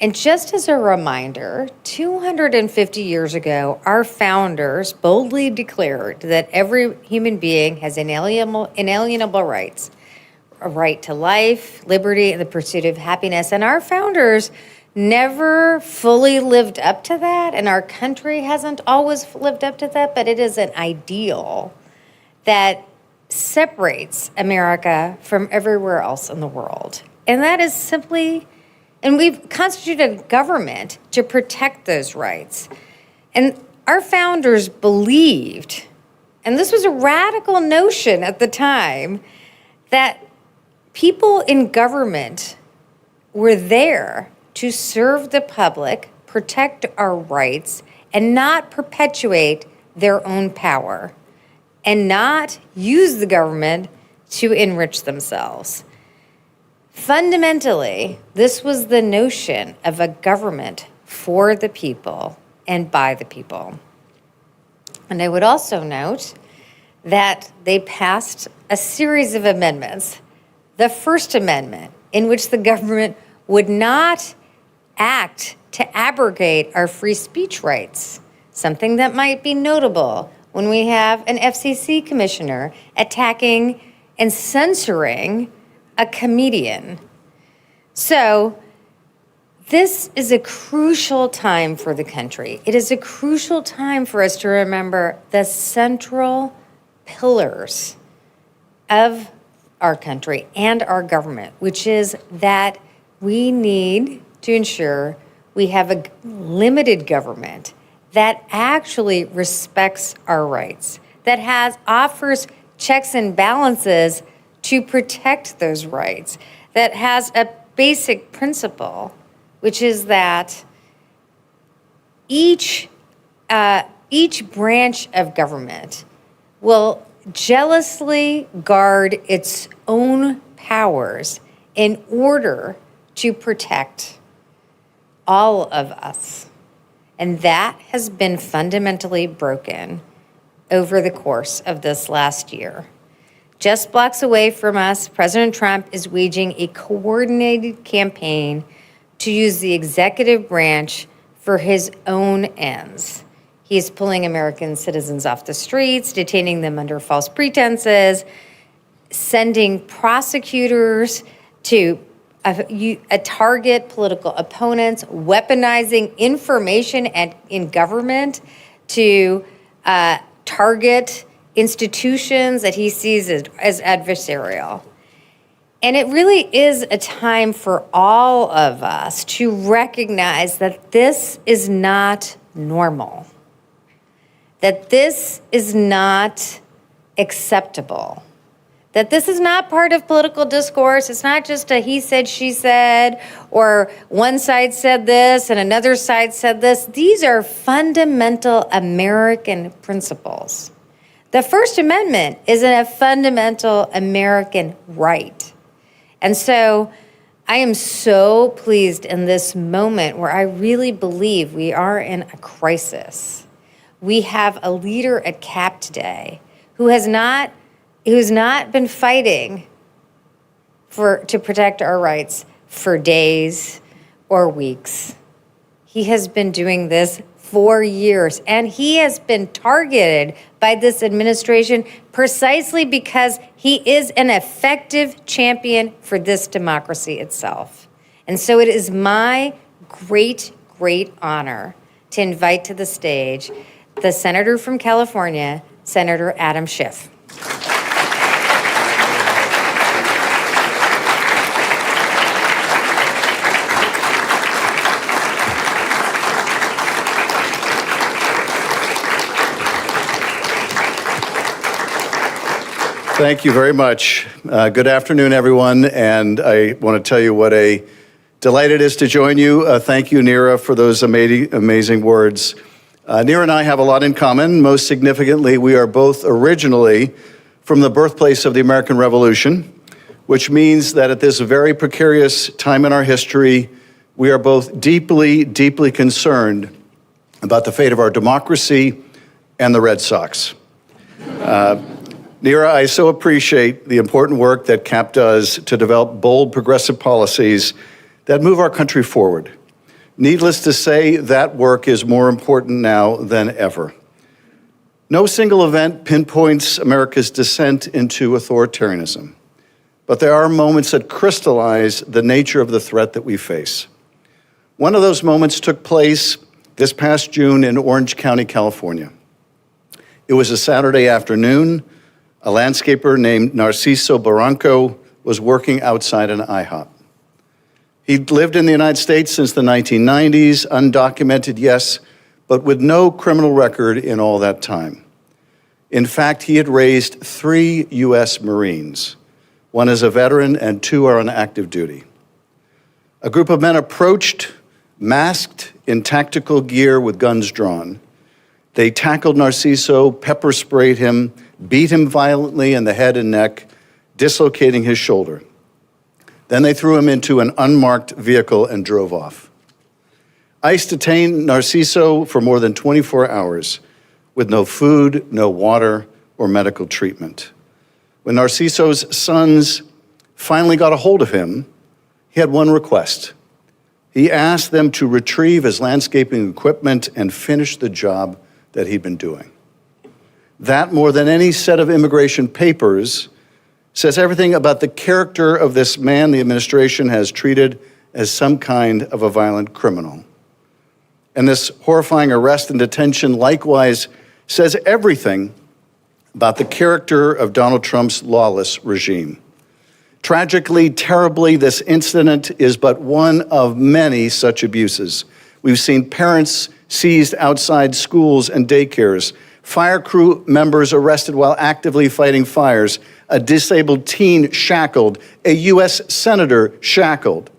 And just as a reminder, 250 years ago, our founders boldly declared that every human being has inalienable rights, a right to life, liberty, and the pursuit of happiness. And our founders never fully lived up to that, and our country hasn't always lived up to that, but it is an ideal that separates America from everywhere else in the world. And that is simply, and we've constituted a government to protect those rights. And our founders believed, and this was a radical notion at the time, that people in government were there to serve the public, protect our rights, and not perpetuate their own power, and not use the government to enrich themselves. Fundamentally, this was the notion of a government for the people and by the people. And I would also note that they passed a series of amendments. The First Amendment, in which the government would not act to abrogate our free speech rights, something that might be notable when we have an FCC commissioner attacking and censoring a comedian. So this is a crucial time for the country. It is a crucial time for us to remember the central pillars of our country and our government, which is that we need to ensure we have a limited government that actually respects our rights, that offers checks and balances to protect those rights, that has a basic principle, which is that each branch of government will jealously guard its own powers in order to protect all of us. And that has been fundamentally broken over the course of this last year. Just blocks away from us, President Trump is waging a coordinated campaign to use the executive branch for his own ends. He is pulling American citizens off the streets, detaining them under false pretenses, sending prosecutors to target political opponents, weaponizing information in government to target institutions that he sees as adversarial. And it really is a time for all of us to recognize that this is not normal, that this is not acceptable, that this is not part of political discourse. It's not just a he said, she said, or one side said this and another side said this. These are fundamental American principles. The First Amendment is a fundamental American right. And so I am so pleased in this moment where I really believe we are in a crisis. We have a leader at CAP today who's not been fighting to protect our rights for days or weeks. He has been doing this for years, and he has been targeted by this administration precisely because he is an effective champion for this democracy itself. And so it is my great, great honor to invite to the stage the senator from California, Senator Adam Schiff. Thank you very much. Good afternoon, everyone. And I want to tell you what a delight it is to join you. Thank you, Neera, for those amazing words. Neera and I have a lot in common. Most significantly, we are both originally from the birthplace of the American Revolution, which means that at this very precarious time in our history, we are both deeply, deeply concerned about the fate of our democracy and the Red Sox. Neera, I so appreciate the important work that CAP does to develop bold, progressive policies that move our country forward. Needless to say, that work is more important now than ever. No single event pinpoints America's descent into authoritarianism, but there are moments that crystallize the nature of the threat that we face. One of those moments took place this past June in Orange County, California. It was a Saturday afternoon. A landscaper named Narciso Barranco was working outside an IHOP. He'd lived in the United States since the 1990s, undocumented, yes, but with no criminal record in all that time. In fact, he had raised 3 U.S. Marines. One is a veteran and 2 are on active duty. A group of men approached, masked in tactical gear with guns drawn. They tackled Narciso, pepper sprayed him, beat him violently in the head and neck, dislocating his shoulder. Then they threw him into an unmarked vehicle and drove off. ICE detained Narciso for more than 24 hours with no food, no water, or medical treatment. When Narciso's sons finally got a hold of him, he had one request. He asked them to retrieve his landscaping equipment and finish the job that he'd been doing. That, more than any set of immigration papers, says everything about the character of this man the administration has treated as some kind of a violent criminal. And this horrifying arrest and detention likewise says everything about the character of Donald Trump's lawless regime. Tragically, terribly, this incident is but one of many such abuses. We've seen parents seized outside schools and daycares, fire crew members arrested while actively fighting fires, a disabled teen shackled, a U.S. senator shackled.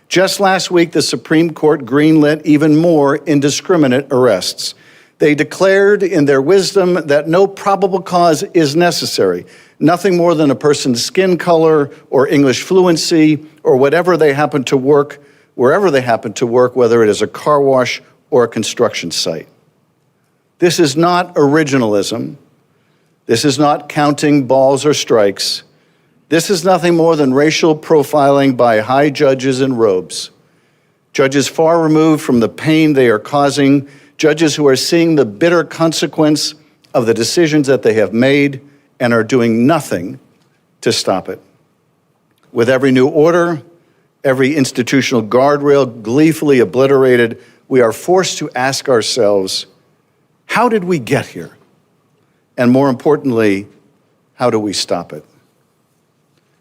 Just last week, the Supreme Court greenlit even more indiscriminate arrests. They declared in their wisdom that no probable cause is necessary, nothing more than a person's skin color or English fluency or whatever they happen to work, wherever they happen to work, whether it is a car wash or a construction site. This is not originalism. This is not counting balls or strikes. This is nothing more than racial profiling by high judges in robes. Judges far removed from the pain they are causing, judges who are seeing the bitter consequence of the decisions that they have made and are doing nothing to stop it. With every new order, every institutional guardrail gleefully obliterated, we are forced to ask ourselves, how did we get here? And more importantly, how do we stop it?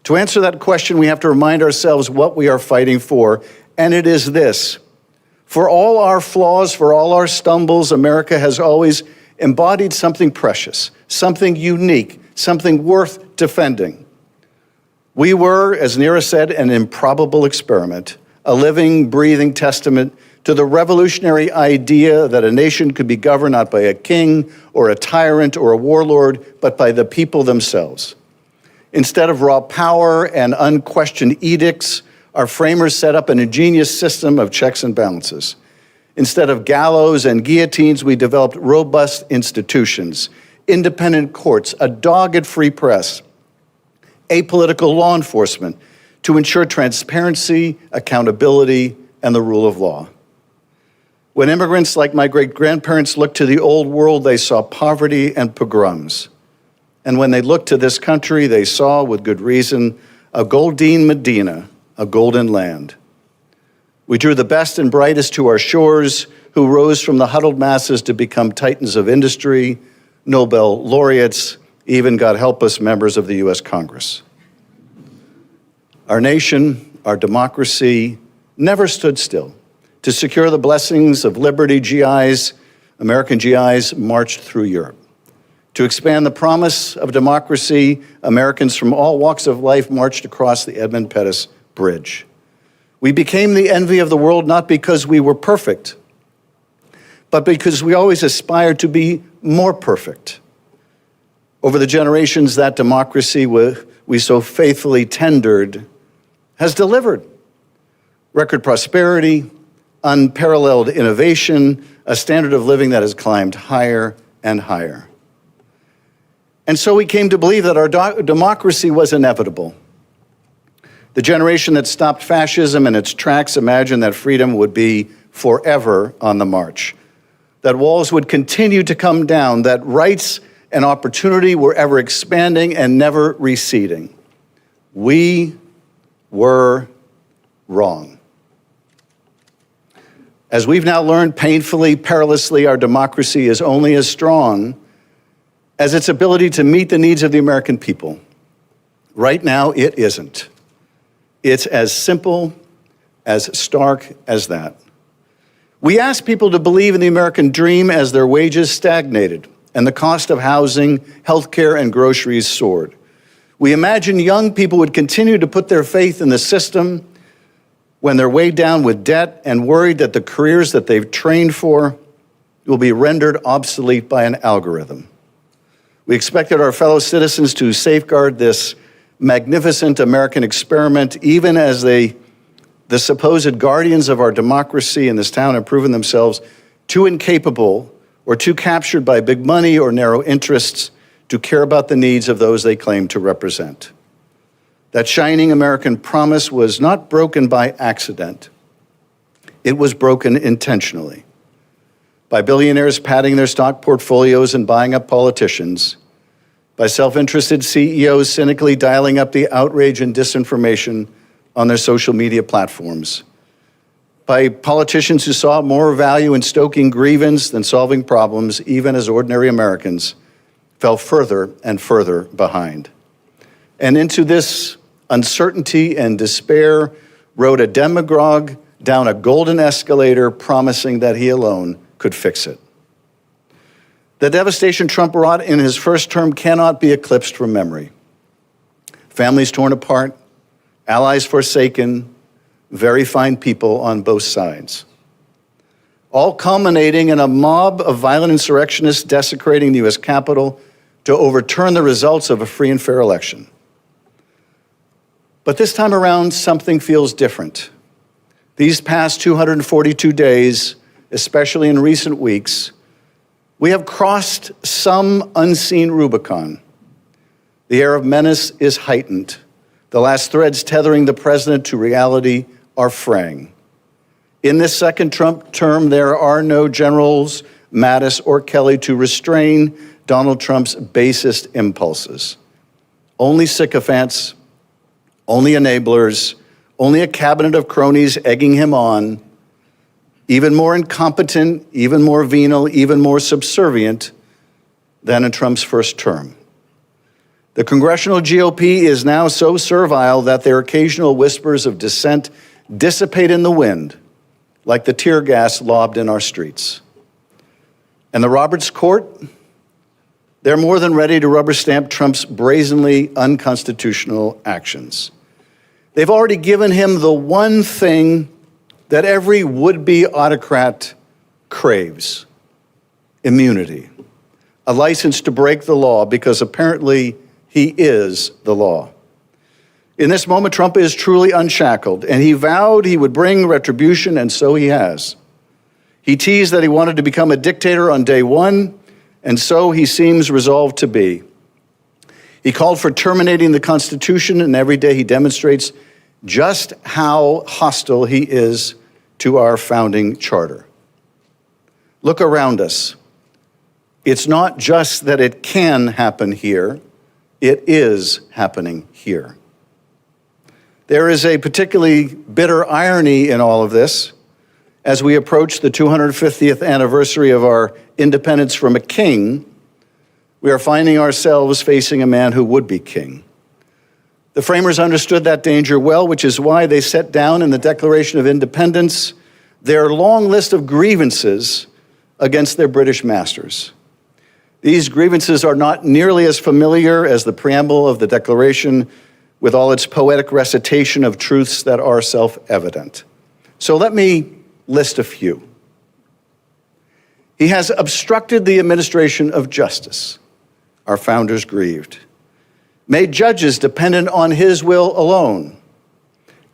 To answer that question, we have to remind ourselves what we are fighting for, and it is this. For all our flaws, for all our stumbles, America has always embodied something precious, something unique, something worth defending. We were, as Neera said, an improbable experiment, a living, breathing testament to the revolutionary idea that a nation could be governed not by a king or a tyrant or a warlord, but by the people themselves. Instead of raw power and unquestioned edicts, our framers set up an ingenious system of checks and balances. Instead of gallows and guillotines, we developed robust institutions, independent courts, a dogged free press, apolitical law enforcement to ensure transparency, accountability, and the rule of law. When immigrants like my great-grandparents looked to the old world, they saw poverty and pogroms. And when they looked to this country, they saw, with good reason, a golden Medina, a golden land. We drew the best and brightest to our shores, who rose from the huddled masses to become titans of industry, Nobel laureates, even, God help us, members of the U.S. Congress. Our nation, our democracy, never stood still. To secure the blessings of liberty, GIs, American GIs, marched through Europe. To expand the promise of democracy, Americans from all walks of life marched across the Edmund Pettus Bridge. We became the envy of the world not because we were perfect, but because we always aspired to be more perfect. Over the generations, that democracy we so faithfully tendered has delivered record prosperity, unparalleled innovation, a standard of living that has climbed higher and higher. And so we came to believe that our democracy was inevitable. The generation that stopped fascism in its tracks imagined that freedom would be forever on the march, that walls would continue to come down, that rights and opportunity were ever expanding and never receding. We were wrong. As we've now learned painfully, perilously, our democracy is only as strong as its ability to meet the needs of the American people. Right now, it isn't. It's as simple, as stark as that. We ask people to believe in the American dream as their wages stagnated and the cost of housing, healthcare, and groceries soared. We imagine young people would continue to put their faith in the system when they're weighed down with debt and worried that the careers that they've trained for will be rendered obsolete by an algorithm. We expected our fellow citizens to safeguard this magnificent American experiment, even as the supposed guardians of our democracy in this town have proven themselves too incapable or too captured by big money or narrow interests to care about the needs of those they claim to represent. That shining American promise was not broken by accident. It was broken intentionally by billionaires padding their stock portfolios and buying up politicians, by self-interested CEOs cynically dialing up the outrage and disinformation on their social media platforms, by politicians who saw more value in stoking grievance than solving problems, even as ordinary Americans fell further and further behind. And into this uncertainty and despair rode a demagogue down a golden escalator promising that he alone could fix it. The devastation Trump wrought in his first term cannot be eclipsed from memory. Families torn apart, allies forsaken, very fine people on both sides. All culminating in a mob of violent insurrectionists desecrating the U.S. Capitol to overturn the results of a free and fair election. But this time around, something feels different. These past 242 days, especially in recent weeks, we have crossed some unseen Rubicon. The air of menace is heightened. The last threads tethering the president to reality are fraying. In this second Trump term, there are no generals, Mattis or Kelly, to restrain Donald Trump's basest impulses. Only sycophants, only enablers, only a cabinet of cronies egging him on, even more incompetent, even more venal, even more subservient than in Trump's first term. The congressional GOP is now so servile that their occasional whispers of dissent dissipate in the wind, like the tear gas lobbed in our streets. And the Roberts Court, they're more than ready to rubber stamp Trump's brazenly unconstitutional actions. They've already given him the one thing that every would-be autocrat craves: immunity, a license to break the law because apparently he is the law. In this moment, Trump is truly unshackled, and he vowed he would bring retribution, and so he has. He teased that he wanted to become a dictator on day one, and so he seems resolved to be. He called for terminating the Constitution, and every day he demonstrates just how hostile he is to our founding charter. Look around us. It's not just that it can happen here, it is happening here. There is a particularly bitter irony in all of this. As we approach the 250th anniversary of our independence from a king, we are finding ourselves facing a man who would be king. The framers understood that danger well, which is why they set down in the Declaration of Independence their long list of grievances against their British masters. These grievances are not nearly as familiar as the preamble of the Declaration, with all its poetic recitation of truths that are self-evident. So let me list a few. He has obstructed the administration of justice, our founders grieved, made judges dependent on his will alone,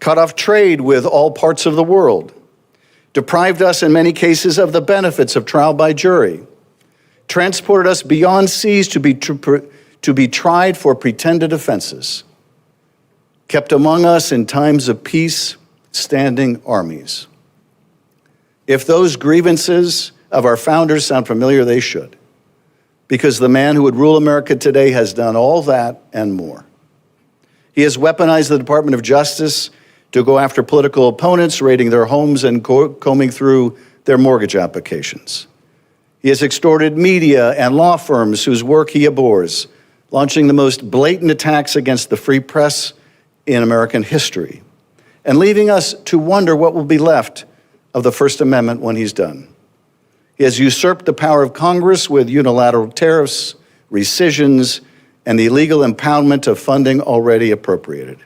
cut off trade with all parts of the world, deprived us in many cases of the benefits of trial by jury, transported us beyond seas to be tried for pretended offenses, kept among us in times of peace standing armies. If those grievances of our founders sound familiar, they should, because the man who would rule America today has done all that and more. He has weaponized the Department of Justice to go after political opponents, raiding their homes and combing through their mortgage applications. He has extorted media and law firms whose work he abhors, launching the most blatant attacks against the free press in American history, and leaving us to wonder what will be left of the First Amendment when he's done. He has usurped the power of Congress with unilateral tariffs, rescissions, and the illegal impoundment of funding already appropriated.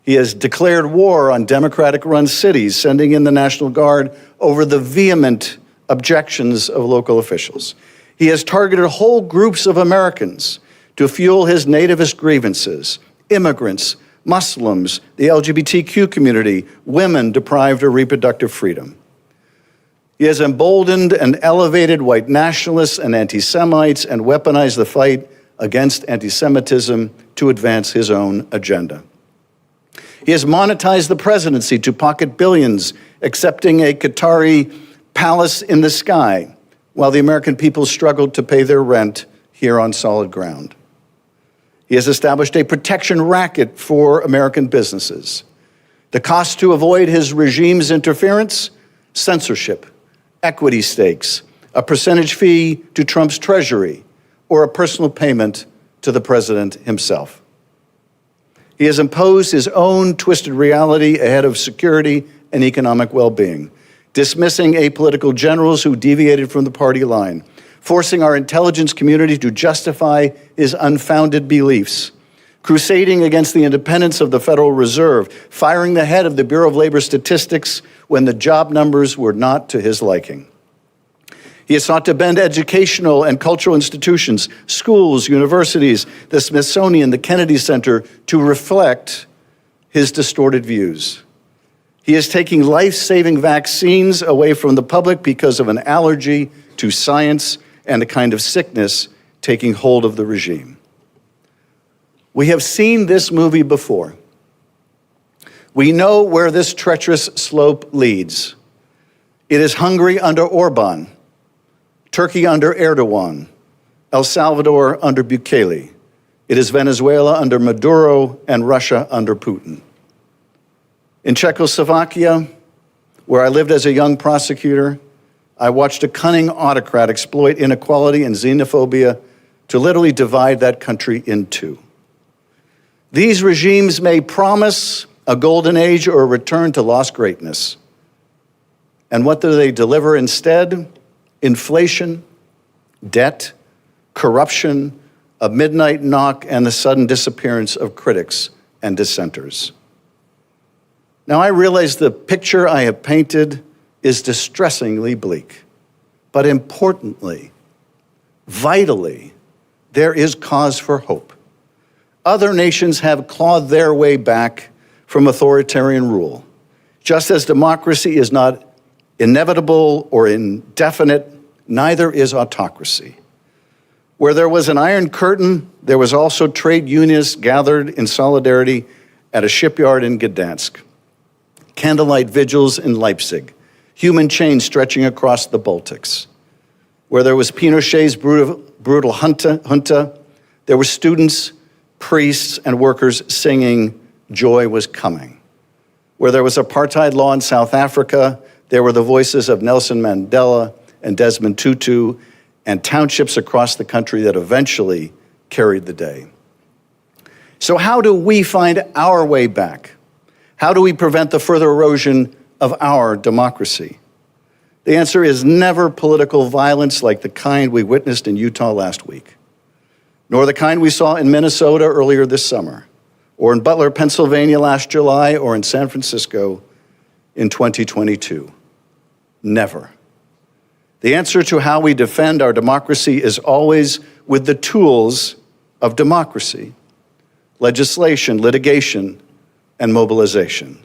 He has declared war on Democratic-run cities, sending in the National Guard over the vehement objections of local officials. He has targeted whole groups of Americans to fuel his nativist grievances: immigrants, Muslims, the LGBTQ community, women deprived of reproductive freedom. He has emboldened and elevated white nationalists and anti-Semites and weaponized the fight against anti-Semitism to advance his own agenda. He has monetized the presidency to pocket billions, accepting a Qatari palace in the sky, while the American people struggled to pay their rent here on solid ground. He has established a protection racket for American businesses. The cost to avoid his regime's interference: censorship, equity stakes, a percentage fee to Trump's treasury, or a personal payment to the president himself. He has imposed his own twisted reality ahead of security and economic well-being, dismissing apolitical generals who deviated from the party line, forcing our intelligence community to justify his unfounded beliefs, crusading against the independence of the Federal Reserve, firing the head of the Bureau of Labor Statistics when the job numbers were not to his liking. He has sought to bend educational and cultural institutions, schools, universities, the Smithsonian, the Kennedy Center, to reflect his distorted views. He is taking life-saving vaccines away from the public because of an allergy to science and a kind of sickness taking hold of the regime. We have seen this movie before. We know where this treacherous slope leads. It is Hungary under Orban, Turkey under Erdogan, El Salvador under Bukele. It is Venezuela under Maduro and Russia under Putin. In Czechoslovakia, where I lived as a young prosecutor, I watched a cunning autocrat exploit inequality and xenophobia to literally divide that country in two. These regimes may promise a golden age or a return to lost greatness. And what do they deliver instead? Inflation, debt, corruption, a midnight knock, and the sudden disappearance of critics and dissenters. Now, I realize the picture I have painted is distressingly bleak, but importantly, vitally, there is cause for hope. Other nations have clawed their way back from authoritarian rule. Just as democracy is not inevitable or indefinite, neither is autocracy. Where there was an Iron Curtain, there was also trade unionists gathered in solidarity at a shipyard in Gdansk, candlelight vigils in Leipzig, human chains stretching across the Baltics. Where there was Pinochet's brutal junta, there were students, priests, and workers singing, "Joy was coming." Where there was apartheid law in South Africa, there were the voices of Nelson Mandela and Desmond Tutu and townships across the country that eventually carried the day. So how do we find our way back? How do we prevent the further erosion of our democracy? The answer is never political violence like the kind we witnessed in Utah last week, nor the kind we saw in Minnesota earlier this summer, or in Butler, Pennsylvania last July, or in San Francisco in 2022. Never. The answer to how we defend our democracy is always with the tools of democracy: legislation, litigation, and mobilization.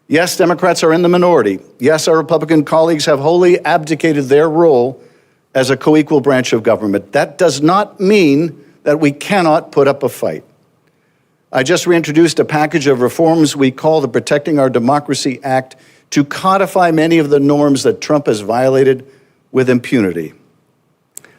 Yes, Democrats are in the minority. Yes, our Republican colleagues have wholly abdicated their role as a co-equal branch of government. That does not mean that we cannot put up a fight. I just reintroduced a package of reforms we call the Protecting Our Democracy Act to codify many of the norms that Trump has violated with impunity.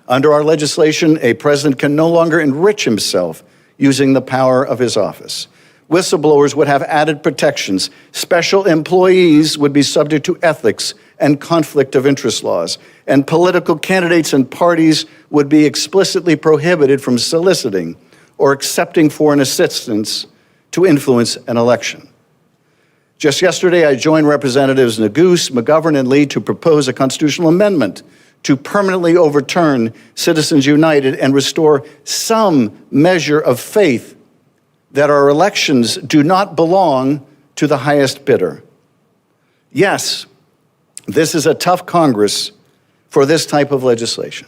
Under our legislation, a president can no longer enrich himself using the power of his office. Whistleblowers would have added protections. Special employees would be subject to ethics and conflict of interest laws. And political candidates and parties would be explicitly prohibited from soliciting or accepting foreign assistance to influence an election. Just yesterday, I joined Representatives Neguse, McGovern, and Lee to propose a constitutional amendment to permanently overturn Citizens United and restore some measure of faith that our elections do not belong to the highest bidder. Yes, this is a tough Congress for this type of legislation,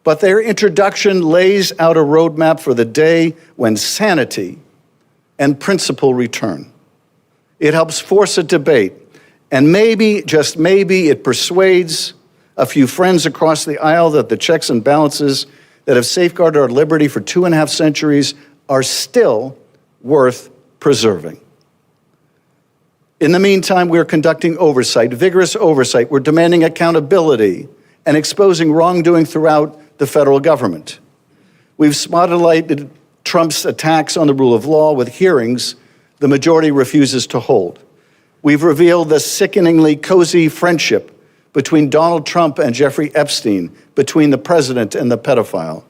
but their introduction lays out a roadmap for the day when sanity and principle return. It helps force a debate, and maybe, just maybe, it persuades a few friends across the aisle that the checks and balances that have safeguarded our liberty for 2.5 centuries are still worth preserving. In the meantime, we're conducting oversight, vigorous oversight. We're demanding accountability and exposing wrongdoing throughout the federal government. We've spotlighted Trump's attacks on the rule of law with hearings the majority refuses to hold. We've revealed the sickeningly cozy friendship between Donald Trump and Jeffrey Epstein, between the president and the pedophile.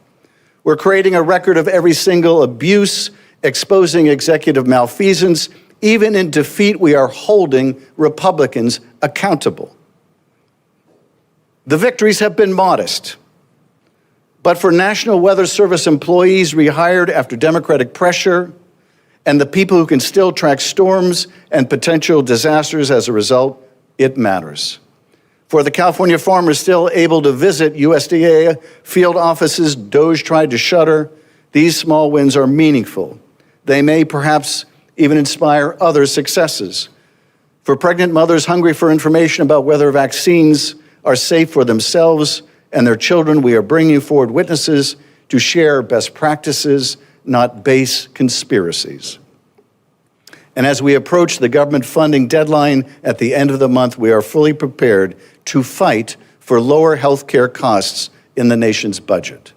We're creating a record of every single abuse, exposing executive malfeasance. Even in defeat, we are holding Republicans accountable. The victories have been modest, but for National Weather Service employees rehired after Democratic pressure, and the people who can still track storms and potential disasters as a result, it matters. For the California farmers still able to visit USDA field offices DOJ tried to shutter, these small wins are meaningful. They may perhaps even inspire other successes. For pregnant mothers hungry for information about whether vaccines are safe for themselves and their children, we are bringing forward witnesses to share best practices, not base conspiracies. And as we approach the government funding deadline at the end of the month, we are fully prepared to fight for lower health care costs in the nation's budget.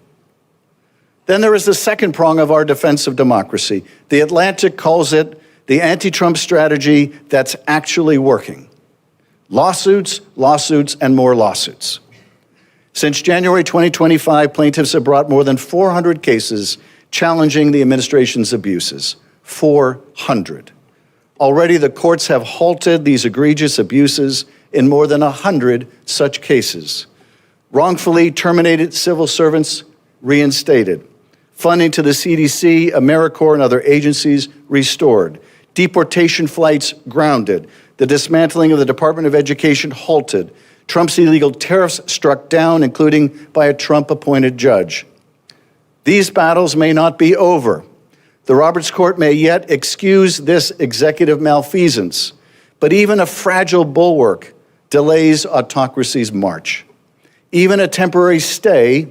Then there is the second prong of our defense of democracy. The Atlantic calls it the anti-Trump strategy that's actually working. Lawsuits, lawsuits, and more lawsuits. Since January 2025, plaintiffs have brought more than 400 cases challenging the administration's abuses. 400. Already the courts have halted these egregious abuses in more than 100 such cases. Wrongfully terminated civil servants reinstated. Funding to the CDC, AmeriCorps, and other agencies restored. Deportation flights grounded. The dismantling of the Department of Education halted. Trump's illegal tariffs struck down, including by a Trump-appointed judge. These battles may not be over. The Roberts Court may yet excuse this executive malfeasance, but even a fragile bulwark delays autocracy's march. Even a temporary stay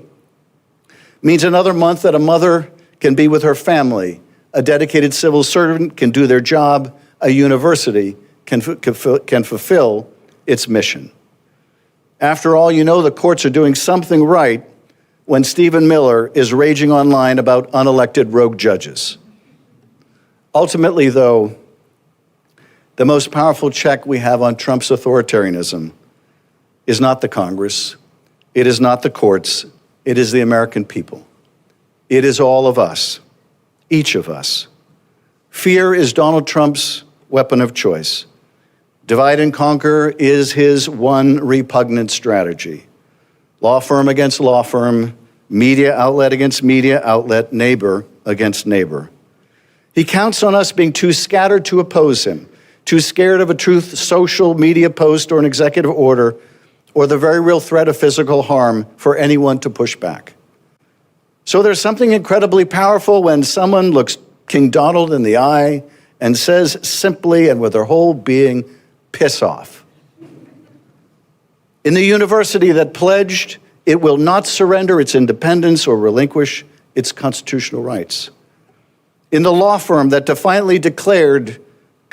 means another month that a mother can be with her family, a dedicated civil servant can do their job, a university can fulfill its mission. After all, you know the courts are doing something right when Stephen Miller is raging online about unelected rogue judges. Ultimately, though, the most powerful check we have on Trump's authoritarianism is not the Congress, it is not the courts, it is the American people. It is all of us, each of us. Fear is Donald Trump's weapon of choice. Divide and conquer is his one repugnant strategy. Law firm against law firm, media outlet against media outlet, neighbor against neighbor. He counts on us being too scattered to oppose him, too scared of a truth social media post or an executive order, or the very real threat of physical harm for anyone to push back. So there's something incredibly powerful when someone looks King Donald in the eye and says simply and with their whole being, piss off. In the university that pledged it will not surrender its independence or relinquish its constitutional rights. In the law firm that defiantly declared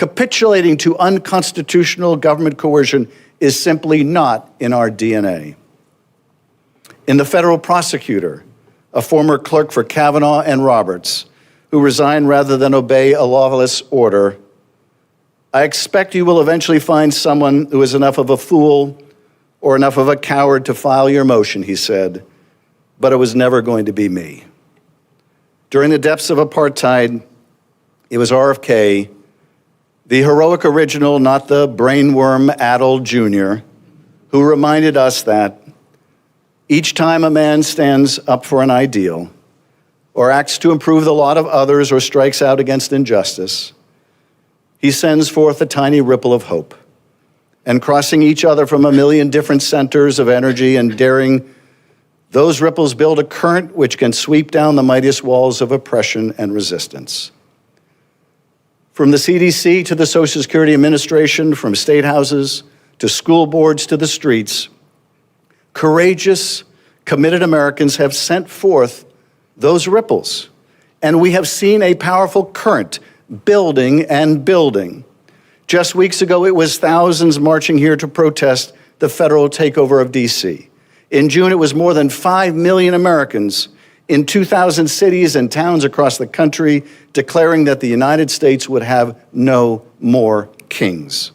Capitulating to unconstitutional government coercion is simply not in our DNA. In the federal prosecutor, a former clerk for Kavanaugh and Roberts, who resigned rather than obey a lawless order, I expect you will eventually find someone who is enough of a fool or enough of a coward to file your motion, he said, but it was never going to be me. During the depths of apartheid, it was RFK, the heroic original, not the brainworm-addled junior, who reminded us that each time a man stands up for an ideal, or acts to improve the lot of others, or strikes out against injustice, he sends forth a tiny ripple of hope, and crossing each other from a million different centers of energy and daring, those ripples build a current which can sweep down the mightiest walls of oppression and resistance. From the CDC to the Social Security Administration, from state houses to school boards to the streets, courageous, committed Americans have sent forth those ripples, and we have seen a powerful current building and building. Just weeks ago, it was thousands marching here to protest the federal takeover of D.C. In June, it was more than 5 million Americans in 2,000 cities and towns across the country declaring that the United States would have no more kings.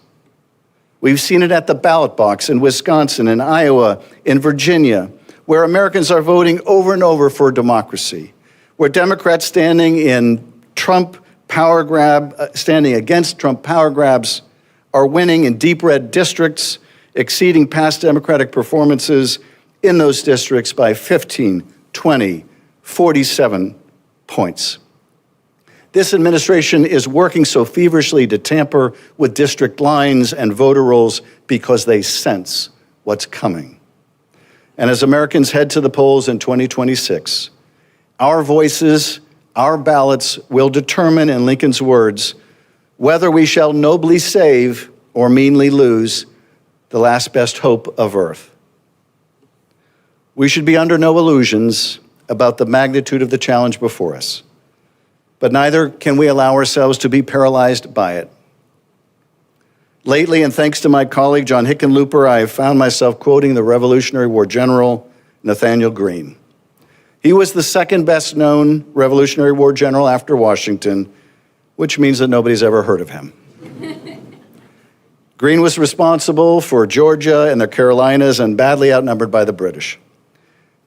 We've seen it at the ballot box in Wisconsin, in Iowa, in Virginia, where Americans are voting over and over for democracy, where Democrats standing against Trump power grabs are winning in deep red districts, exceeding past Democratic performances in those districts by 15, 20, 47 points. This administration is working so feverishly to tamper with district lines and voter rolls because they sense what's coming. And as Americans head to the polls in 2026, our voices, our ballots will determine, in Lincoln's words, whether we shall nobly save or meanly lose the last best hope of earth. We should be under no illusions about the magnitude of the challenge before us, but neither can we allow ourselves to be paralyzed by it. Lately, and thanks to my colleague John Hickenlooper, I have found myself quoting the Revolutionary War general Nathanael Greene. He was the second best known Revolutionary War general after Washington, which means that nobody's ever heard of him. Greene was responsible for Georgia and the Carolinas and badly outnumbered by the British.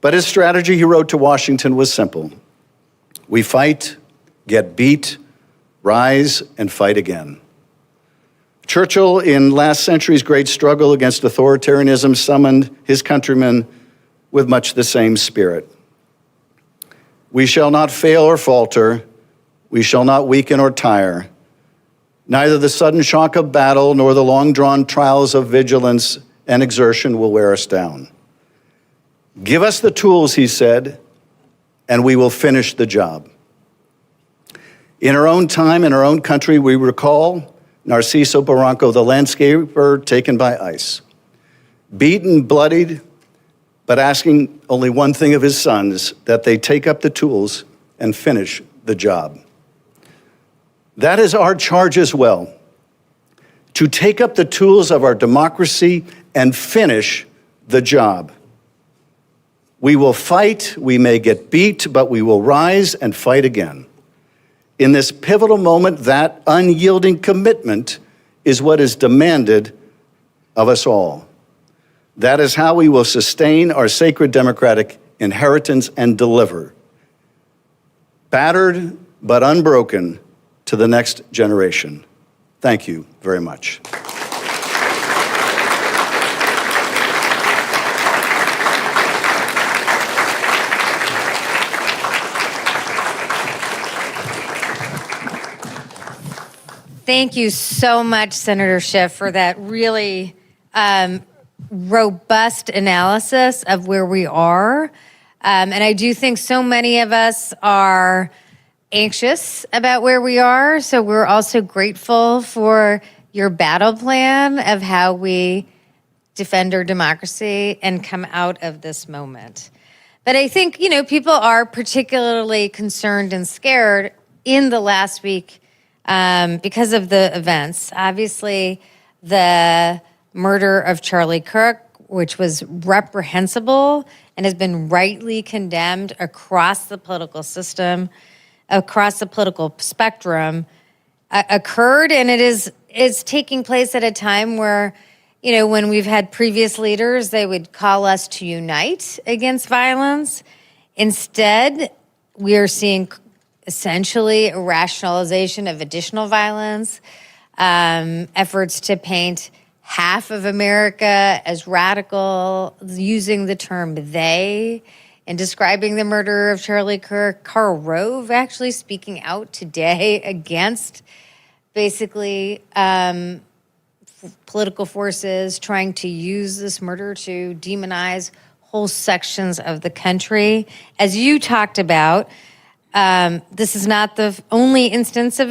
But his strategy, he wrote to Washington, was simple. We fight, get beat, rise, and fight again. Churchill, in last century's great struggle against authoritarianism, summoned his countrymen with much the same spirit. We shall not fail or falter. We shall not weaken or tire. Neither the sudden shock of battle nor the long-drawn trials of vigilance and exertion will wear us down. Give us the tools, he said, and we will finish the job. In our own time, in our own country, we recall Narciso Barranco, the landscaper taken by ice, beaten, bloodied, but asking only one thing of his sons, that they take up the tools and finish the job. That is our charge as well, to take up the tools of our democracy and finish the job. We will fight, we may get beat, but we will rise and fight again. In this pivotal moment, that unyielding commitment is what is demanded of us all. That is how we will sustain our sacred democratic inheritance and deliver, battered but unbroken, to the next generation. Thank you very much. Thank you so much, Senator Schiff, for that really robust analysis of where we are. And I do think so many of us are anxious about where we are, so we're also grateful for your battle plan of how we defend our democracy and come out of this moment. But I think, people are particularly concerned and scared in the last week because of the events. Obviously, the murder of Charlie Kirk, which was reprehensible and has been rightly condemned across the political system, across the political spectrum, occurred, and it's taking place at a time where, when we've had previous leaders, they would call us to unite against violence. Instead, we are seeing essentially a rationalization of additional violence, efforts to paint half of America as radical, using the term they in describing the murder of Charlie Kirk. Karl Rove actually speaking out today against basically political forces trying to use this murder to demonize whole sections of the country. As you talked about, this is not the only instance of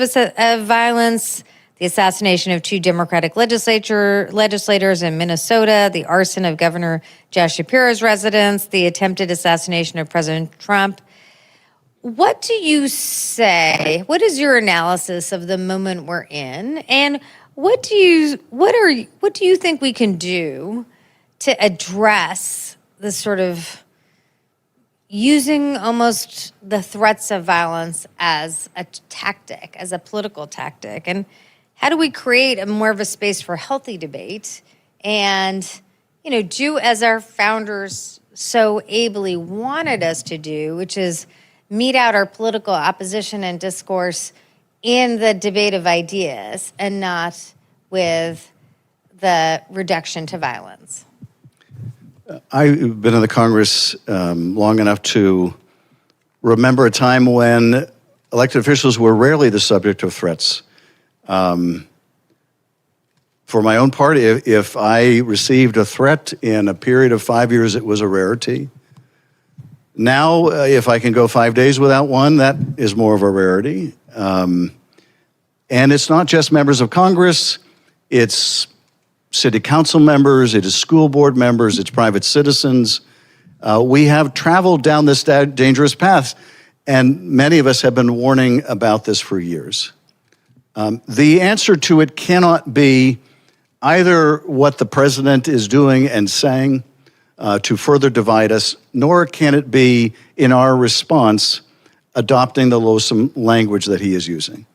violence. The assassination of 2 Democratic legislators in Minnesota, the arson of Governor Josh Shapiro's residence, the attempted assassination of President Trump. What do you say? What is your analysis of the moment we're in, and what do you think we can do to address this sort of using almost the threats of violence as a tactic, as a political tactic? And how do we create more of a space for healthy debate and, do as our founders so ably wanted us to do, which is mete out our political opposition and discourse in the debate of ideas and not with the reduction to violence? I've been in the Congress long enough to remember a time when elected officials were rarely the subject of threats. For my own part, if I received a threat in a period of 5 years, it was a rarity. Now, if I can go 5 days without one, that is more of a rarity. And it's not just members of Congress, it's city council members, it is school board members, it's private citizens. We have traveled down this dangerous path, and many of us have been warning about this for years. The answer to it cannot be either what the president is doing and saying to further divide us, nor can it be, in our response, adopting the loathsome language that he is using.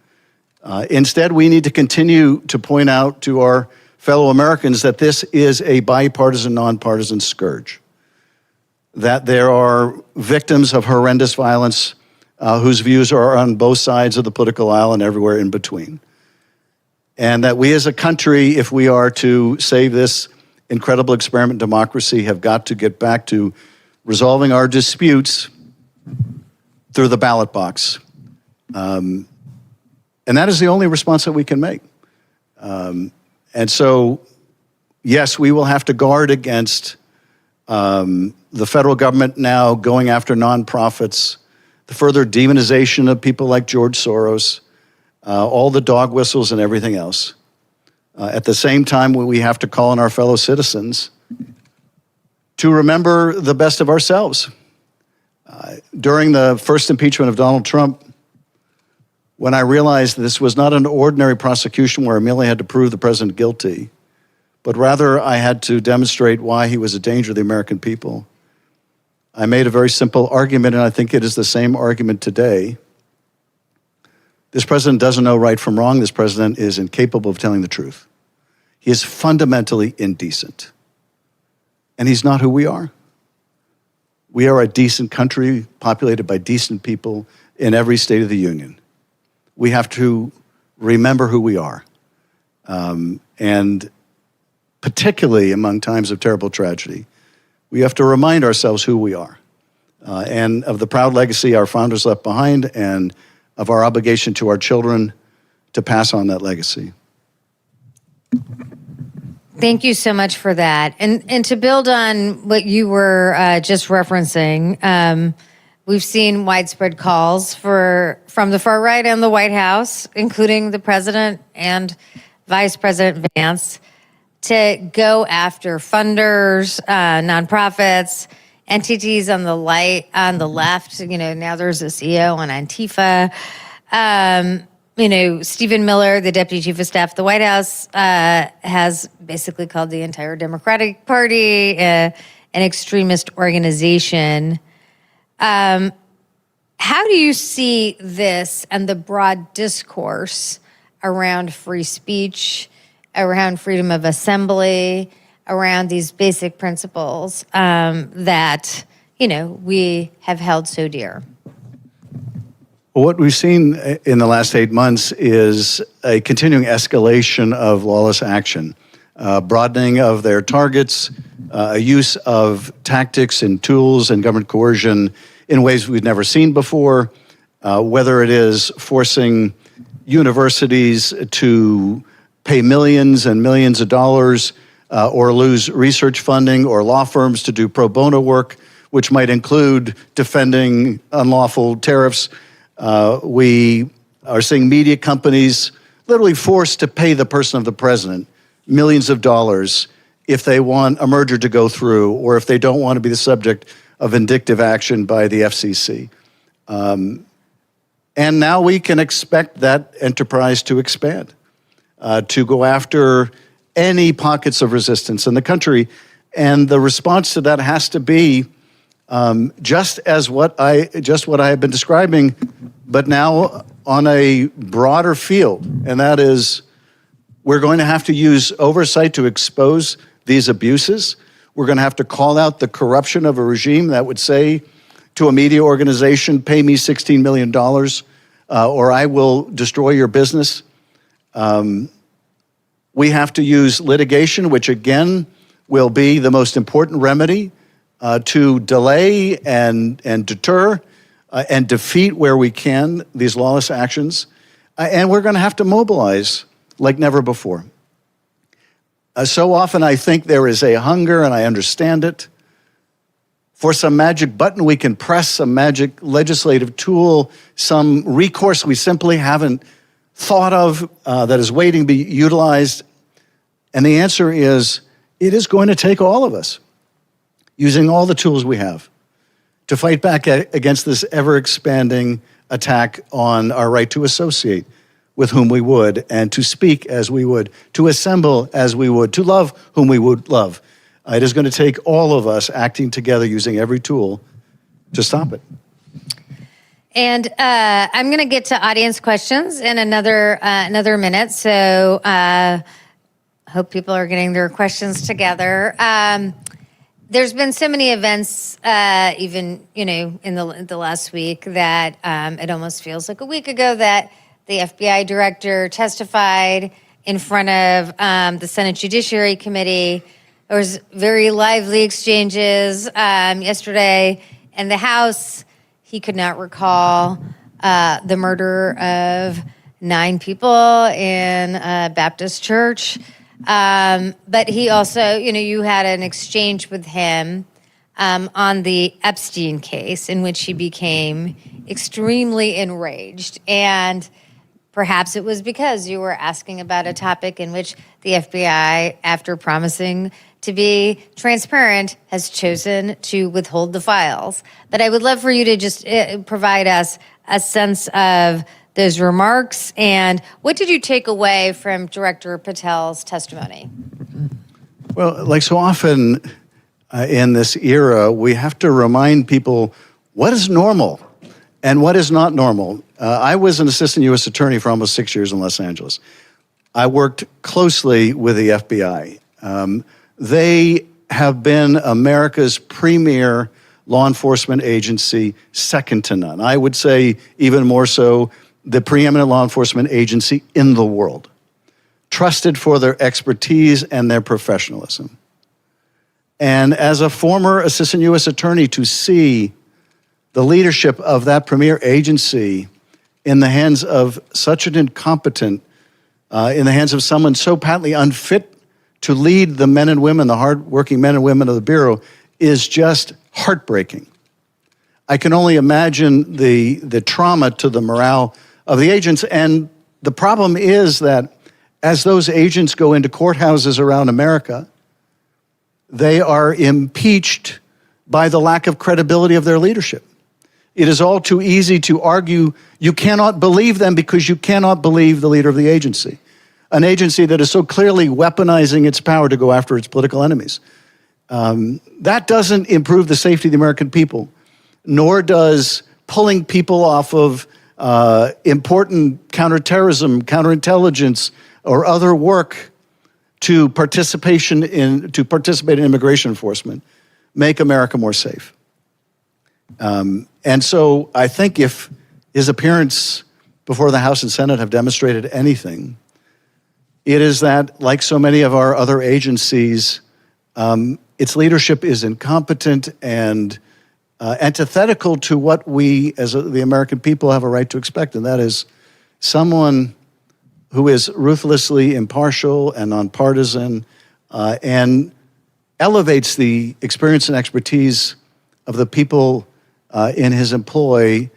Instead, we need to continue to point out to our fellow Americans that this is a bipartisan, nonpartisan scourge, that there are victims of horrendous violence whose views are on both sides of the political aisle and everywhere in between. And that we as a country, if we are to save this incredible experiment in democracy, have got to get back to resolving our disputes through the ballot box. And that is the only response that we can make. And so, yes, we will have to guard against the federal government now going after nonprofits, the further demonization of people like George Soros, all the dog whistles and everything else. At the same time, we have to call on our fellow citizens to remember the best of ourselves. During the first impeachment of Donald Trump, when I realized this was not an ordinary prosecution where I merely had to prove the president guilty, but rather I had to demonstrate why he was a danger to the American people, I made a very simple argument, and I think it is the same argument today. This president doesn't know right from wrong. This president is incapable of telling the truth. He is fundamentally indecent. And he's not who we are. We are a decent country populated by decent people in every state of the union. We have to remember who we are. And particularly among times of terrible tragedy, we have to remind ourselves who we are and of the proud legacy our founders left behind and of our obligation to our children to pass on that legacy. Thank you so much for that. And to build on what you were just referencing, we've seen widespread calls from the far right and the White House, including the president and Vice President Vance, to go after funders, nonprofits, entities on the left. Now there's a CEO on Antifa. Stephen Miller, the deputy chief of staff at the White House, has basically called the entire Democratic Party an extremist organization. How do you see this and the broad discourse around free speech, around freedom of assembly, around these basic principles that, we have held so dear? What we've seen in the last 8 months is a continuing escalation of lawless action, broadening of their targets, a use of tactics and tools and government coercion in ways we've never seen before, whether it is forcing universities to pay millions and millions of dollars or lose research funding, or law firms to do pro bono work, which might include defending unlawful tariffs. We are seeing media companies literally forced to pay the person of the president millions of dollars if they want a merger to go through, or if they don't want to be the subject of vindictive action by the FCC. And now we can expect that enterprise to expand, to go after any pockets of resistance in the country. And the response to that has to be just what I have been describing, but now on a broader field. And that is, we're going to have to use oversight to expose these abuses. We're going to have to call out the corruption of a regime that would say to a media organization, pay me $16 million, or I will destroy your business. We have to use litigation, which again will be the most important remedy to delay and deter and defeat where we can these lawless actions. And we're going to have to mobilize like never before. So often I think there is a hunger, and I understand it, for some magic button we can press, some magic legislative tool, some recourse we simply haven't thought of that is waiting to be utilized. And the answer is, it is going to take all of us, using all the tools we have, to fight back against this ever-expanding attack on our right to associate with whom we would, and to speak as we would, to assemble as we would, to love whom we would love. It is going to take all of us acting together, using every tool to stop it. And I'm going to get to audience questions in another minute, so hope people are getting their questions together. There's been so many events, even in the last week, that it almost feels like a week ago that the FBI director testified in front of the Senate Judiciary Committee. There was very lively exchanges yesterday in the House. He could not recall the murder of 9 people in a Baptist church. But he also, you had an exchange with him on the Epstein case, in which he became extremely enraged. And perhaps it was because you were asking about a topic in which the FBI, after promising to be transparent, has chosen to withhold the files. But I would love for you to just provide us a sense of those remarks, and what did you take away from Director Patel's testimony? Well, like so often in this era, we have to remind people what is normal and what is not normal. I was an assistant U.S. attorney for almost 6 years in Los Angeles. I worked closely with the FBI. They have been America's premier law enforcement agency, second to none. I would say even more so, the preeminent law enforcement agency in the world, trusted for their expertise and their professionalism. And as a former assistant U.S. attorney, to see the leadership of that premier agency in the hands of such an incompetent, in the hands of someone so patently unfit to lead the men and women, the hardworking men and women of the Bureau, is just heartbreaking. I can only imagine the trauma to the morale of the agents. And the problem is that as those agents go into courthouses around America, they are impeached by the lack of credibility of their leadership. It is all too easy to argue you cannot believe them because you cannot believe the leader of the agency, an agency that is so clearly weaponizing its power to go after its political enemies. That doesn't improve the safety of the American people, nor does pulling people off of important counterterrorism, counterintelligence, or other work to participate in immigration enforcement make America more safe. And so I think if his appearance before the House and Senate have demonstrated anything, it is that, like so many of our other agencies, its leadership is incompetent and antithetical to what we, as the American people, have a right to expect, and that is someone who is ruthlessly impartial and nonpartisan and elevates the experience and expertise of the people in his employ,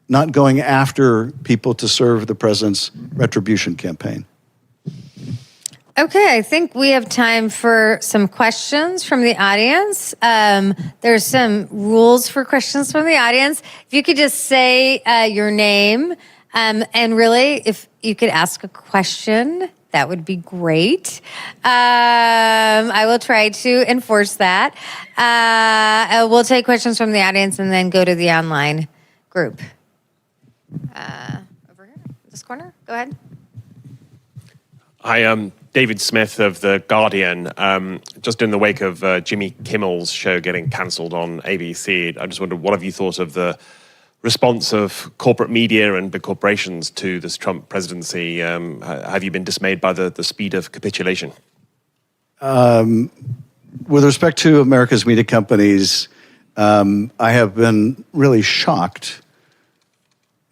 not going after people to serve the president's retribution campaign. Okay, I think we have time for some questions from the audience. There's some rules for questions from the audience. If you could just say your name, and really, if you could ask a question, that would be great. I will try to enforce that. We'll take questions from the audience and then go to the online group. Over here, this corner, go ahead. Hi, I'm David Smith of The Guardian. Just in the wake of Jimmy Kimmel's show getting cancelled on ABC, I just wondered, what have you thought of the response of corporate media and big corporations to this Trump presidency? Have you been dismayed by the speed of capitulation? With respect to America's media companies, I have been really shocked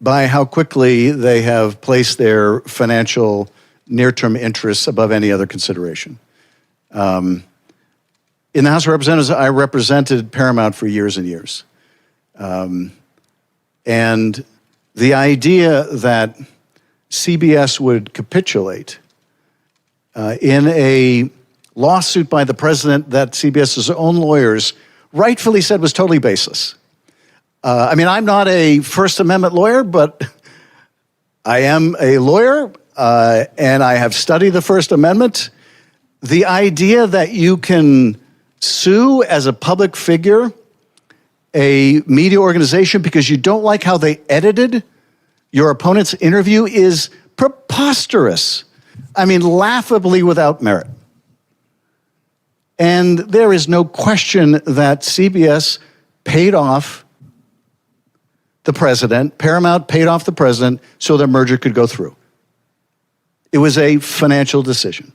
by how quickly they have placed their financial near-term interests above any other consideration. In the House of Representatives, I represented Paramount for years and years. And the idea that CBS would capitulate in a lawsuit by the president that CBS's own lawyers rightfully said was totally baseless. I mean, I'm not a First Amendment lawyer, but I am a lawyer, and I have studied the First Amendment. The idea that you can sue as a public figure a media organization because you don't like how they edited your opponent's interview is preposterous. I mean, laughably without merit. And there is no question that CBS paid off the president, Paramount paid off the president so the merger could go through. It was a financial decision.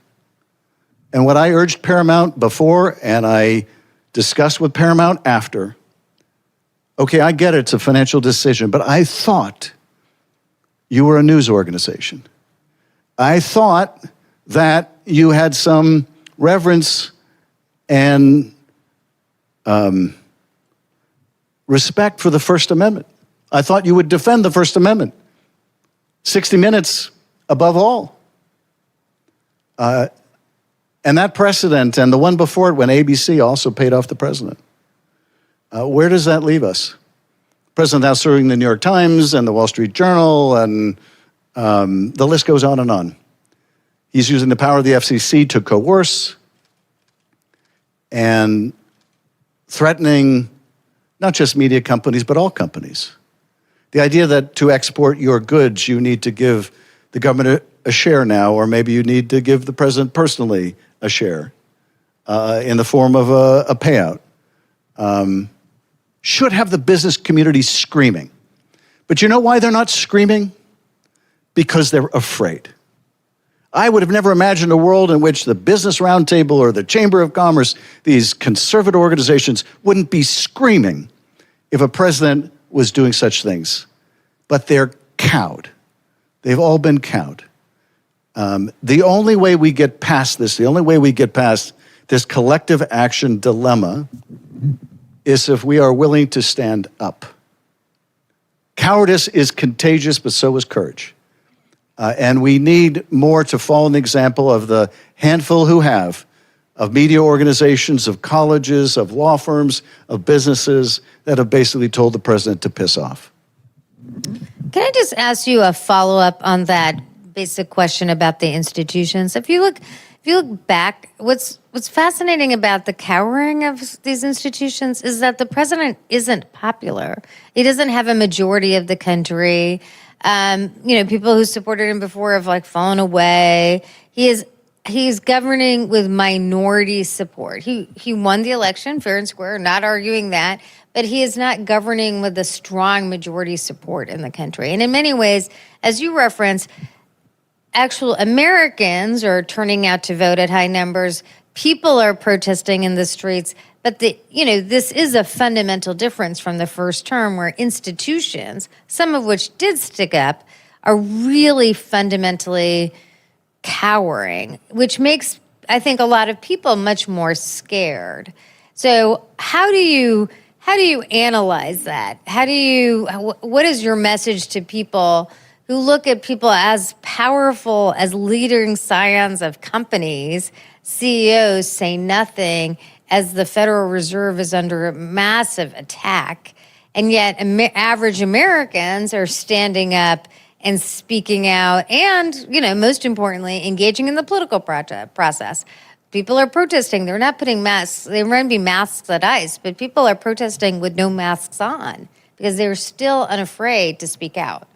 And what I urged Paramount before, and I discussed with Paramount after, okay, I get it, it's a financial decision, but I thought you were a news organization. I thought that you had some reverence and respect for the First Amendment. I thought you would defend the First Amendment. 60 Minutes above all. And that precedent and the one before it when ABC also paid off the president. Where does that leave us? The president now serving the New York Times and the Wall Street Journal, and the list goes on and on. He's using the power of the FCC to coerce and threatening not just media companies, but all companies. The idea that to export your goods, you need to give the government a share now, or maybe you need to give the president personally a share in the form of a payout, should have the business community screaming. But you know why they're not screaming? Because they're afraid. I would have never imagined a world in which the Business Roundtable or the Chamber of Commerce, these conservative organizations, wouldn't be screaming if a president was doing such things. But they're cowed. They've all been cowed. The only way we get past this, the only way we get past this collective action dilemma is if we are willing to stand up. Cowardice is contagious, but so is courage. And we need more to follow an example of the handful who have, of media organizations, of colleges, of law firms, of businesses that have basically told the president to piss off. Can I just ask you a follow-up on that basic question about the institutions? If you look back, what's fascinating about the cowering of these institutions is that the president isn't popular. He doesn't have a majority of the country. People who supported him before have fallen away. He's governing with minority support. He won the election fair and square, not arguing that, but he is not governing with a strong majority support in the country. And in many ways, as you reference, actual Americans are turning out to vote at high numbers. People are protesting in the streets. But this is a fundamental difference from the first term, where institutions, some of which did stick up, are really fundamentally cowering, which makes, I think, a lot of people much more scared. So how do you analyze that? What is your message to people who look at people as powerful as leading scions of companies, CEOs say nothing as the Federal Reserve is under a massive attack, and yet average Americans are standing up and speaking out and, most importantly, engaging in the political process. People are protesting. They're not putting masks. There might be masks at ICE, but people are protesting with no masks on because they're still unafraid to speak out.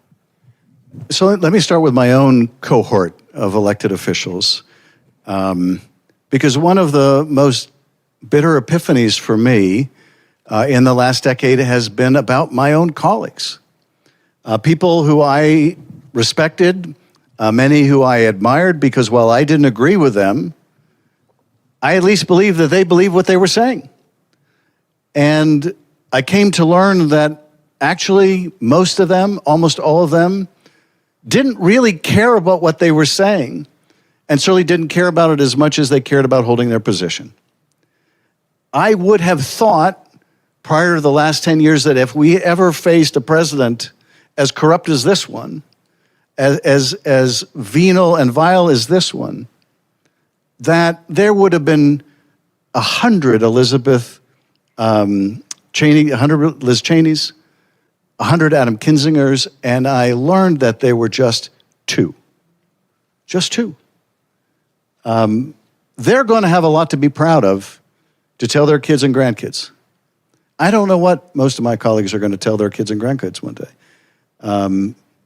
So let me start with my own cohort of elected officials, because one of the most bitter epiphanies for me in the last decade has been about my own colleagues. People who I respected, many who I admired, because while I didn't agree with them, I at least believed that they believed what they were saying. And I came to learn that actually most of them, almost all of them, didn't really care about what they were saying, and certainly didn't care about it as much as they cared about holding their position. I would have thought prior to the last 10 years that if we ever faced a president as corrupt as this one, as venal and vile as this one, that there would have been 100 Elizabeth Cheney, 100 Liz Cheneys, 100 Adam Kinzingers, and I learned that they were just two. Just two. They're going to have a lot to be proud of to tell their kids and grandkids. I don't know what most of my colleagues are going to tell their kids and grandkids one day.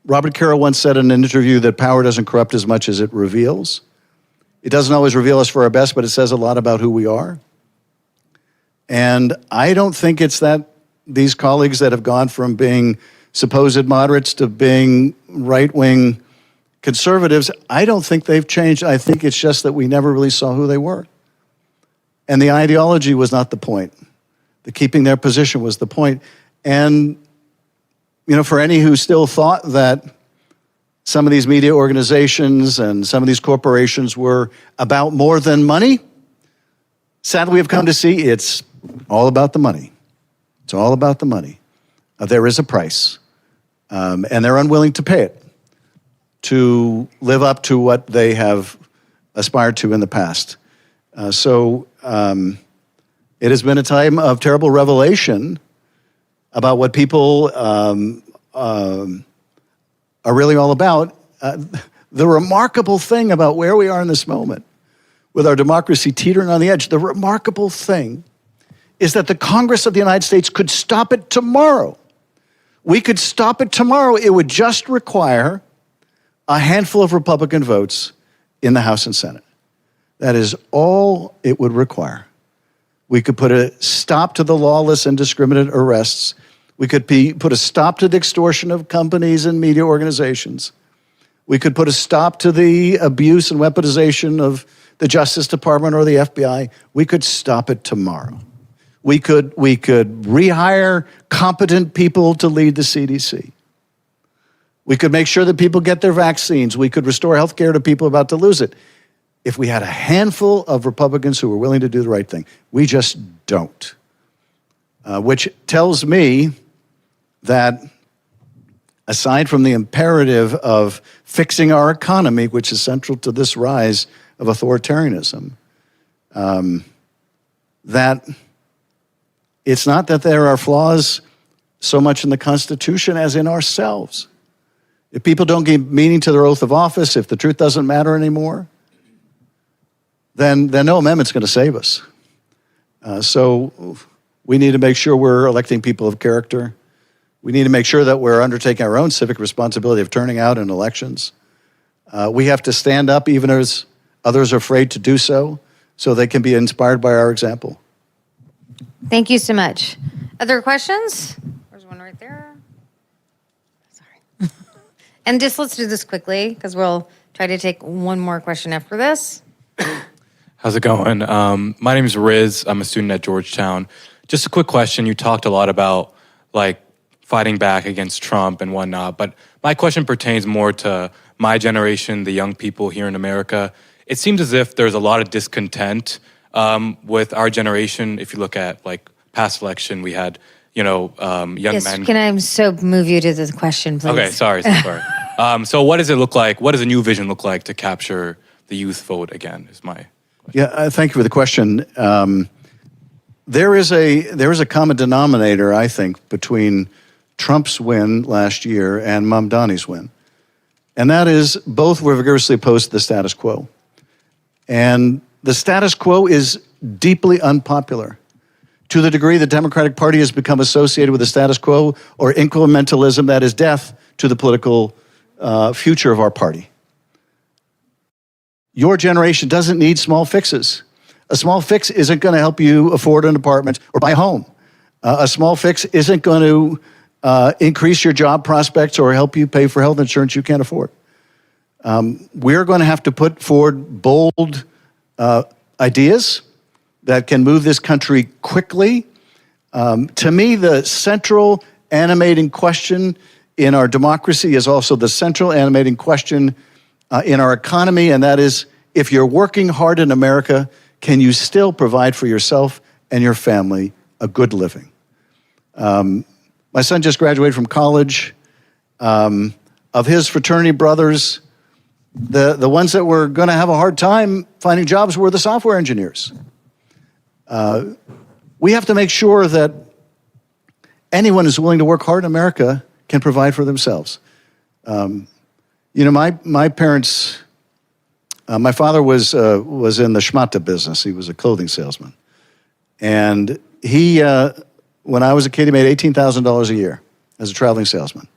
Robert Caro once said in an interview that power doesn't corrupt as much as it reveals. It doesn't always reveal us for our best, but it says a lot about who we are. And I don't think it's that these colleagues that have gone from being supposed moderates to being right-wing conservatives, I don't think they've changed. I think it's just that we never really saw who they were. And the ideology was not the point. The keeping their position was the point. And, for any who still thought that some of these media organizations and some of these corporations were about more than money, sadly, we've come to see it's all about the money. It's all about the money. There is a price, and they're unwilling to pay it to live up to what they have aspired to in the past. So it has been a time of terrible revelation about what people are really all about. The remarkable thing about where we are in this moment, with our democracy teetering on the edge, the remarkable thing is that the Congress of the United States could stop it tomorrow. We could stop it tomorrow. It would just require a handful of Republican votes in the House and Senate. That is all it would require. We could put a stop to the lawless, indiscriminate arrests. We could put a stop to the extortion of companies and media organizations. We could put a stop to the abuse and weaponization of the Justice Department or the FBI. We could stop it tomorrow. We could rehire competent people to lead the CDC. We could make sure that people get their vaccines. We could restore health care to people about to lose it. If we had a handful of Republicans who were willing to do the right thing, we just don't. Which tells me that aside from the imperative of fixing our economy, which is central to this rise of authoritarianism, that it's not that there are flaws so much in the Constitution as in ourselves. If people don't give meaning to their oath of office, if the truth doesn't matter anymore, then no amendment's going to save us. So we need to make sure we're electing people of character. We need to make sure that we're undertaking our own civic responsibility of turning out in elections. We have to stand up even as others are afraid to do so they can be inspired by our example. Thank you so much. Other questions? There's one right there. Sorry. And just let's do this quickly because we'll try to take one more question after this. How's it going? My name is Riz. I'm a student at Georgetown. Just a quick question. You talked a lot about fighting back against Trump and whatnot, but my question pertains more to my generation, the young people here in America. It seems as if there's a lot of discontent with our generation. If you look at past election, we had young men. Can I so move you to the question, please? Okay, sorry. So what does it look like? What does a new vision look like to capture the youth vote again? Is my question. Yeah, thank you for the question. There is a common denominator, I think, between Trump's win last year and Mamdani's win. And that is both were vigorously opposed to the status quo. And the status quo is deeply unpopular. To the degree the Democratic Party has become associated with the status quo or incrementalism, that is death to the political future of our party. Your generation doesn't need small fixes. A small fix isn't going to help you afford an apartment or buy a home. A small fix isn't going to increase your job prospects or help you pay for health insurance you can't afford. We're going to have to put forward bold ideas that can move this country quickly. To me, the central animating question in our democracy is also the central animating question in our economy, and that is, if you're working hard in America, can you still provide for yourself and your family a good living? My son just graduated from college. Of his fraternity brothers, the ones that were going to have a hard time finding jobs were the software engineers. We have to make sure that anyone who's willing to work hard in America can provide for themselves. My parents, my father was in the schmata business. He was a clothing salesman. And he, when I was a kid, he made $18,000 a year as a traveling salesman.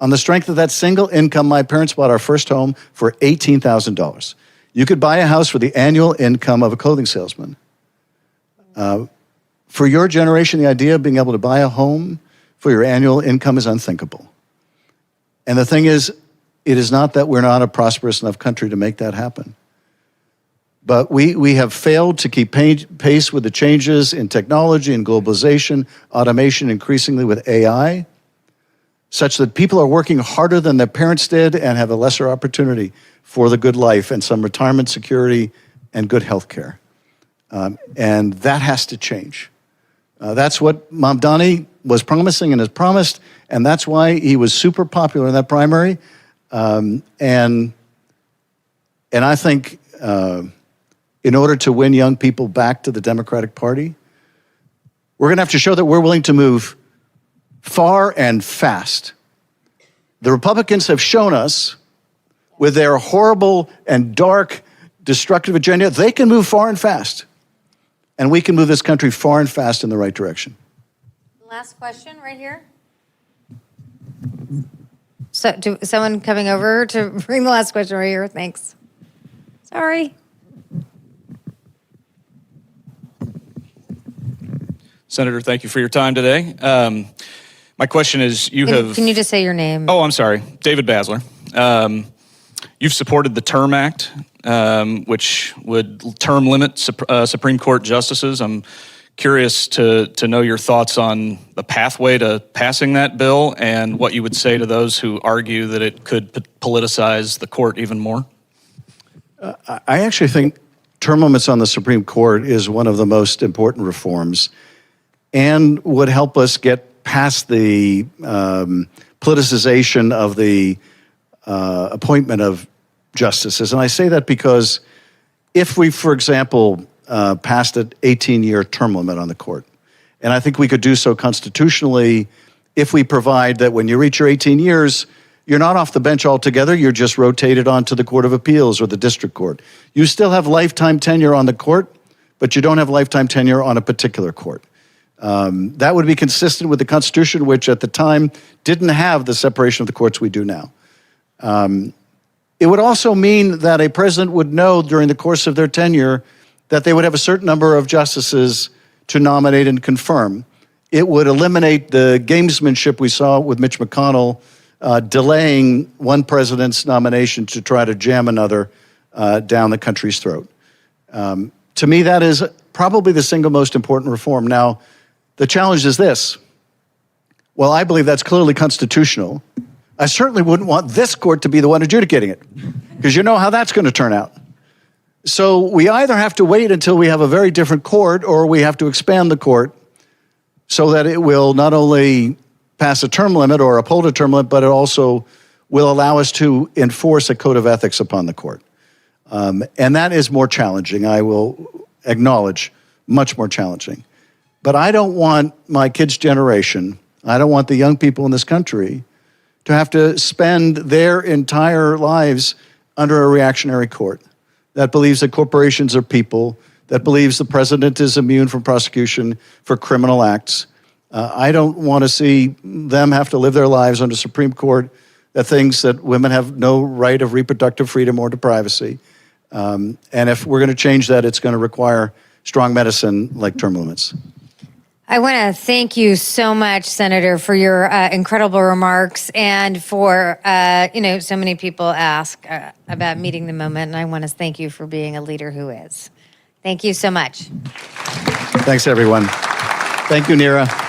On the strength of that single income, my parents bought our first home for $18,000. You could buy a house for the annual income of a clothing salesman. For your generation, the idea of being able to buy a home for your annual income is unthinkable. And the thing is, it is not that we're not a prosperous enough country to make that happen. But we have failed to keep pace with the changes in technology and globalization, automation, increasingly with AI, such that people are working harder than their parents did and have a lesser opportunity for the good life and some retirement security and good health care. And that has to change. That's what Mamdani was promising and has promised, and that's why he was super popular in that primary. And I think in order to win young people back to the Democratic Party, we're going to have to show that we're willing to move far and fast. The Republicans have shown us, with their horrible and dark, destructive agenda, they can move far and fast. And we can move this country far and fast in the right direction. Last question right here. So, someone coming over to bring the last question right here. Thanks. Sorry. Senator, thank you for your time today. My question is, Can you just say your name? Oh, I'm sorry. David Basler. You've supported the Term Act, which would term limit Supreme Court justices. I'm curious to know your thoughts on the pathway to passing that bill and what you would say to those who argue that it could politicize the court even more. I actually think term limits on the Supreme Court is one of the most important reforms and would help us get past the politicization of the appointment of justices. And I say that because if we, for example, passed an 18-year term limit on the court. And I think we could do so constitutionally if we provide that when you reach your 18 years, you're not off the bench altogether, you're just rotated onto the Court of Appeals or the District Court. You still have lifetime tenure on the court, but you don't have lifetime tenure on a particular court. That would be consistent with the Constitution, which at the time didn't have the separation of the courts we do now. It would also mean that a president would know during the course of their tenure that they would have a certain number of justices to nominate and confirm. It would eliminate the gamesmanship we saw with Mitch McConnell delaying one president's nomination to try to jam another down the country's throat. To me, that is probably the single most important reform. Now, the challenge is this. Well, I believe that's clearly constitutional. I certainly wouldn't want this court to be the one adjudicating it, because you know how that's going to turn out. So we either have to wait until we have a very different court, or we have to expand the court so that it will not only pass a term limit or uphold a term limit, but it also will allow us to enforce a code of ethics upon the court. And that is more challenging, I will acknowledge, much more challenging. But I don't want my kids' generation, I don't want the young people in this country to have to spend their entire lives under a reactionary court that believes that corporations are people, that believes the president is immune from prosecution for criminal acts. I don't want to see them have to live their lives under Supreme Court that thinks that women have no right of reproductive freedom or to privacy. And if we're going to change that, it's going to require strong medicine like term limits. I want to thank you so much, Senator, for your incredible remarks and for, so many people ask about meeting the moment, and I want to thank you for being a leader who is. Thank you so much. Thanks, everyone. Thank you, Neera.